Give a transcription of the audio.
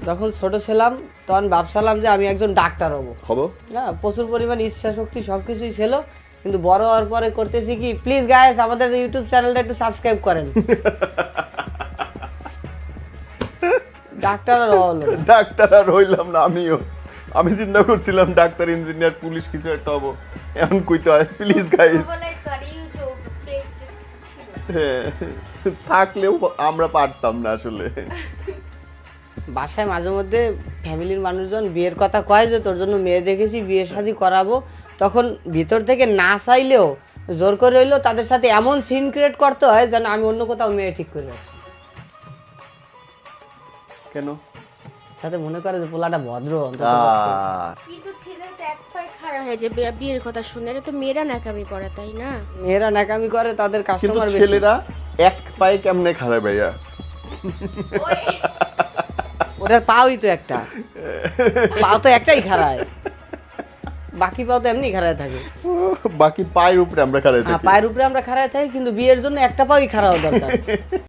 যখন ছোট ছিলাম তখন ভাবছিলাম যে আমি একজন ডাক্তার হব। হবো না, প্রচুর পরিমাণ ইচ্ছা শক্তি সব কিছুই ছিল, কিন্তু বড় হওয়ার পরে করতেছি কি, প্লিজ গাইস আমাদের ইউটিউব চ্যানেলটা একটু সাবস্ক্রাইব করেন। ডাক্তার আর হলো না। ডাক্তার আর হইলাম না আমিও। আমি চিন্তা করছিলাম ডাক্তার, ইঞ্জিনিয়ার, পুলিশ কিছু একটা হবো। এখন কইতে হয় প্লিজ গাইস। থাকলেও আমরা পারতাম না আসলে। বাসায় মাঝে মধ্যে ফ্যামিলির মানুষজন বিয়ের কথা কয় যে তোর জন্য মেয়ে দেখেছি, বিয়ে শাদী করাবো, তখন ভিতর থেকে না চাইলেও জোর করে হইলেও তাদের সাথে এমন সিন ক্রিয়েট করতে হয় যেন আমি অন্য কোথাও মেয়ে ঠিক করে রাখছি, কেন? সাথে মনে করে যে পোলাটা ভদ্র অন্তত। কিন্তু ছেলের তো এক পায়ে খাড়া হয়ে যে বিয়ের কথা শুনে, এটা তো মেয়েরা নাকামি করে, তাই না? মেয়েরা নাকামি করে, তাদের কিন্তু কাস্টমার বেশি। ছেলেরা এক পায়ে কেমনে খারাপ ভাইয়া? ওটার পাওই তো একটা, পাও তো একটাই খাড়ায়, বাকি পাও তো এমনি খাড়ায় থাকে। বাকি পায়ের উপরে আমরা খারাপ হ্যাঁ, থাকি। পায়ের উপরে আমরা খাড়ায় থাকি, কিন্তু বিয়ের জন্য একটা পাওই খাড়া হওয়া দরকার।